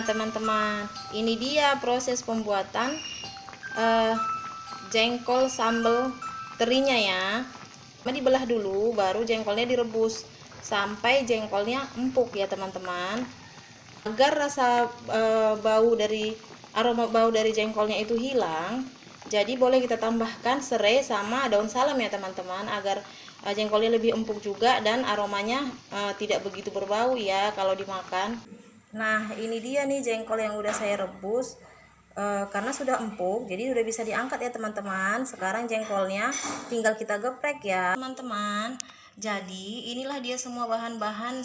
teman-teman, ini dia proses pembuatan jengkol sambal terinya ya. Dibelah dulu, baru jengkolnya direbus sampai jengkolnya empuk ya teman-teman. Agar rasa aroma bau dari jengkolnya itu hilang, jadi boleh kita tambahkan serai sama daun salam ya teman-teman, agar jengkolnya lebih empuk juga dan aromanya tidak begitu berbau ya kalau dimakan. Nah, ini dia nih jengkol yang udah saya rebus. Karena sudah empuk, jadi udah bisa diangkat ya teman-teman. Sekarang jengkolnya tinggal kita geprek ya teman-teman. Jadi inilah dia semua bahan-bahan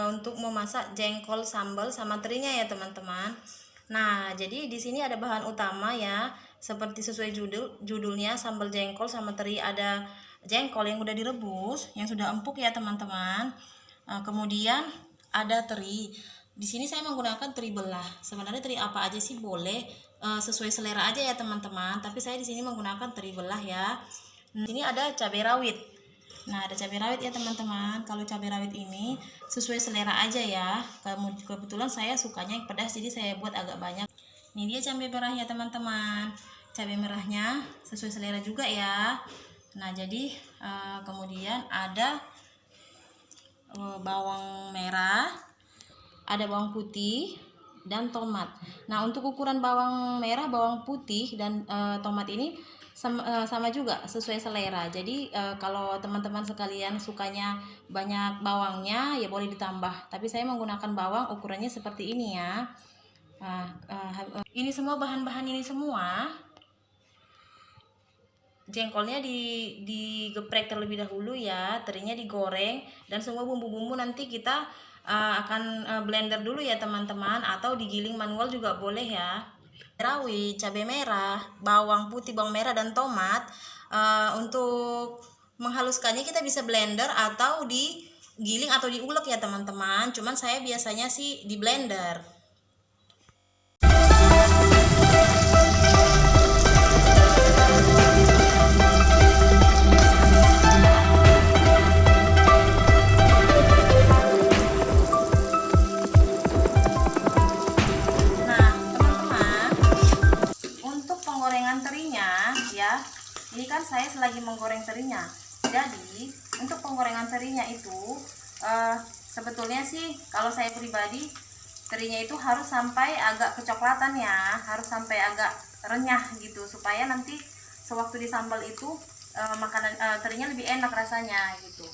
untuk memasak jengkol sambal sama terinya ya teman-teman. Nah, jadi di sini ada bahan utama ya, seperti sesuai judulnya sambal jengkol sama teri. Ada jengkol yang udah direbus, yang sudah empuk ya teman-teman. Kemudian ada teri. Di sini saya menggunakan teri belah. Sebenarnya teri apa aja sih boleh, sesuai selera aja ya teman-teman. Tapi saya di sini menggunakan teri belah ya. Di sini ada cabai rawit. Nah, ada cabai rawit ya teman-teman. Kalau cabai rawit ini sesuai selera aja ya. Kebetulan saya sukanya yang pedas, jadi saya buat agak banyak. Ini dia cabai merahnya teman-teman. Cabai merahnya sesuai selera juga ya. Nah, jadi kemudian ada bawang merah, ada bawang putih dan tomat. Nah, untuk ukuran bawang merah, bawang putih dan tomat ini sama juga sesuai selera. Jadi kalau teman-teman sekalian sukanya banyak bawangnya ya boleh ditambah. Tapi saya menggunakan bawang ukurannya seperti ini ya. Ini semua bahan-bahan ini semua. Jengkolnya digeprek terlebih dahulu ya, terinya digoreng, dan semua bumbu-bumbu nanti kita akan blender dulu ya teman-teman, atau digiling manual juga boleh ya. Rawit, cabai merah, bawang putih, bawang merah dan tomat. Untuk menghaluskannya kita bisa blender atau digiling atau diulek ya teman-teman. Cuman saya biasanya sih di blender. Terinya ya, ini kan saya selagi menggoreng terinya. Jadi untuk penggorengan terinya itu sebetulnya sih kalau saya pribadi, terinya itu harus sampai agak kecoklatan ya, harus sampai agak renyah gitu, supaya nanti sewaktu disambal itu makanan terinya lebih enak rasanya gitu.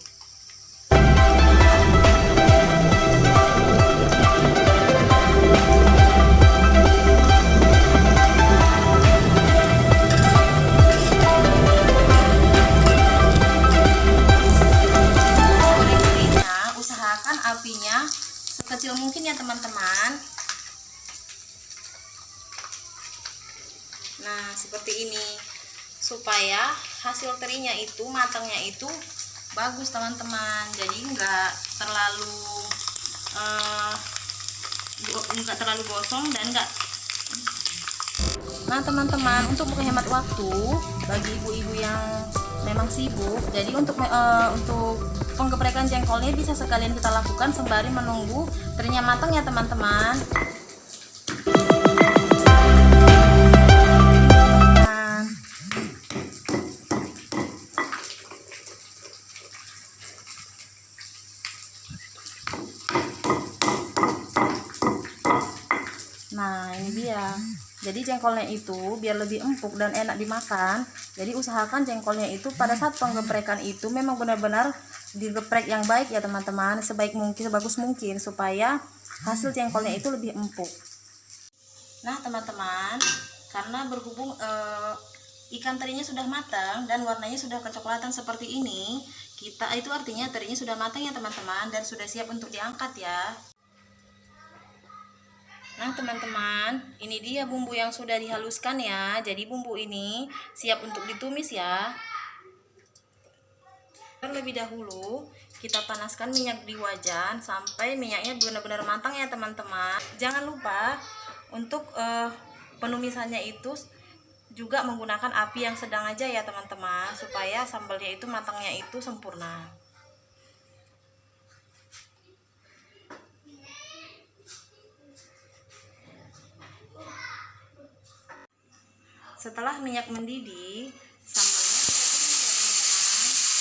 Apinya sekecil mungkin ya teman-teman. Nah, seperti ini supaya hasil terinya itu matangnya itu bagus teman-teman. Jadi enggak terlalu gosong dan enggak. Nah teman-teman, untuk menghemat waktu bagi ibu-ibu yang memang sibuk, jadi untuk penggeprekan jengkolnya bisa sekalian kita lakukan sembari menunggu terinya matang ya teman-teman. Nah, ini dia. Jadi jengkolnya itu biar lebih empuk dan enak dimakan, jadi usahakan jengkolnya itu pada saat penggeprekan itu memang benar-benar digeprek yang baik ya teman-teman, sebaik mungkin, sebagus mungkin, supaya hasil jengkolnya itu lebih empuk. Nah teman-teman, karena berhubung ikan terinya sudah matang dan warnanya sudah kecoklatan seperti ini, itu artinya terinya sudah matang ya teman-teman, dan sudah siap untuk diangkat ya. Nah teman-teman, ini dia bumbu yang sudah dihaluskan ya. Jadi bumbu ini siap untuk ditumis ya. Terlebih dahulu kita panaskan minyak di wajan sampai minyaknya benar-benar matang ya teman-teman. Jangan lupa untuk penumisannya itu juga menggunakan api yang sedang aja ya teman-teman, supaya sambalnya itu matangnya itu sempurna. Setelah minyak mendidih, sambalnya kita tumis ya teman-teman.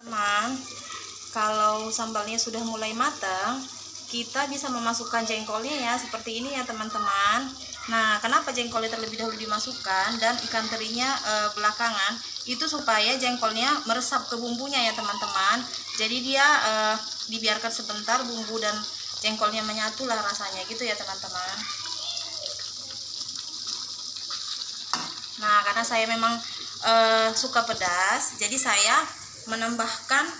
Teman, kalau sambalnya sudah mulai matang, kita bisa memasukkan jengkolnya ya, seperti ini ya teman-teman. Nah, kenapa jengkolnya terlebih dahulu dimasukkan dan ikan terinya belakangan? Itu supaya jengkolnya meresap ke bumbunya ya teman-teman. Jadi dia dibiarkan sebentar, bumbu dan jengkolnya menyatu lah rasanya gitu ya teman-teman. Nah, karena saya memang suka pedas, jadi saya menambahkan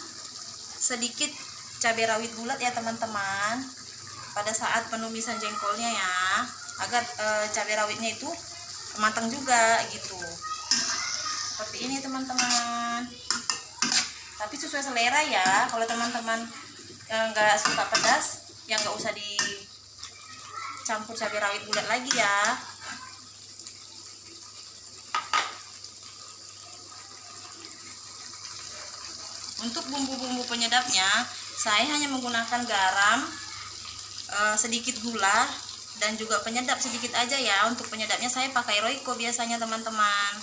sedikit cabai rawit bulat ya teman-teman pada saat penumisan jengkolnya ya, agar cabai rawitnya itu matang juga gitu. Seperti ini teman-teman. Tapi sesuai selera ya. Kalau teman-teman nggak suka pedas, ya nggak usah dicampur cabai rawit bulat lagi ya. Untuk bumbu-bumbu penyedapnya, saya hanya menggunakan garam, sedikit gula, dan juga penyedap sedikit aja ya. Untuk penyedapnya saya pakai Royco biasanya teman-teman.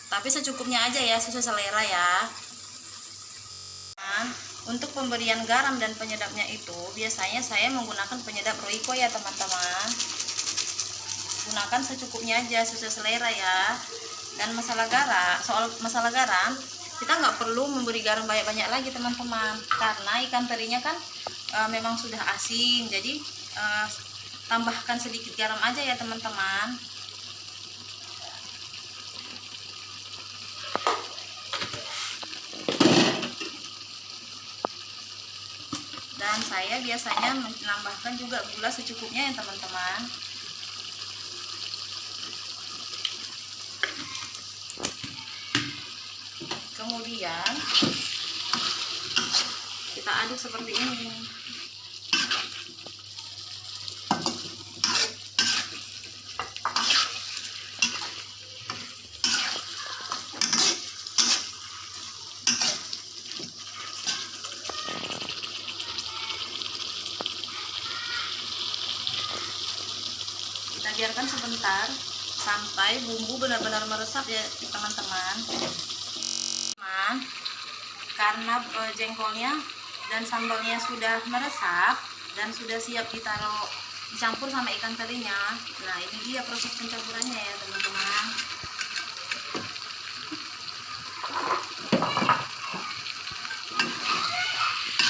Tapi secukupnya aja ya, sesuai selera ya. Untuk pemberian garam dan penyedapnya itu, biasanya saya menggunakan penyedap Royco ya teman-teman. Gunakan secukupnya aja, sesuai selera ya. Dan masalah garam, kita nggak perlu memberi garam banyak-banyak lagi teman-teman, karena ikan terinya kan memang sudah asin, jadi tambahkan sedikit garam aja ya teman-teman. Dan saya biasanya menambahkan juga gula secukupnya ya teman-teman. Kemudian kita aduk seperti ini. Kita biarkan sebentar sampai bumbu benar-benar meresap ya teman-teman. Karena jengkolnya dan sambalnya sudah meresap dan sudah siap dicampur sama ikan terinya. Nah, ini dia proses pencampurannya ya teman-teman.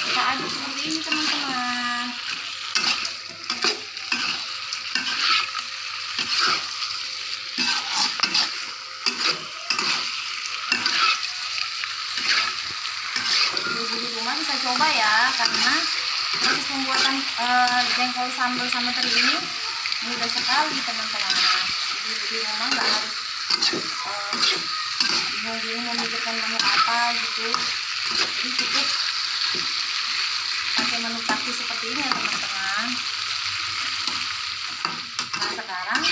Kita aduk seperti ini teman-teman. Bisa coba ya, karena proses pembuatan jengkol sambal sama teri ini mudah sekali teman-teman. Ibu di rumah nggak harus bingung-bingung memikirkan menu apa gitu, jadi cukup pakai menu praktis seperti ini ya teman-teman. Nah, sekarang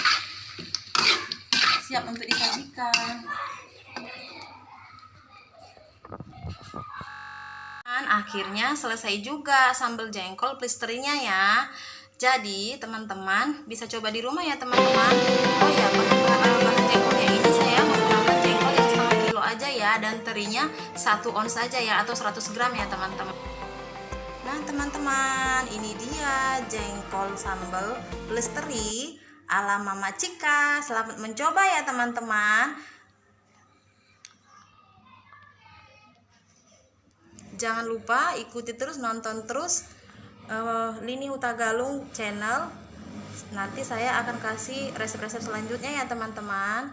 siap untuk disajikan. Akhirnya selesai juga sambal jengkol plus terinya ya. Jadi teman-teman bisa coba di rumah ya teman-teman. Oh ya, bahan jengkolnya ini saya menggunakan jengkol yang setengah kilo aja ya, dan terinya 1 ons saja ya, atau 100 gram ya teman-teman. Nah teman-teman, ini dia jengkol sambal plus teri ala Mama Cika. Selamat mencoba ya teman-teman. Jangan lupa ikuti terus, nonton terus Lini Hutagalung channel. Nanti saya akan kasih resep-resep selanjutnya ya teman-teman.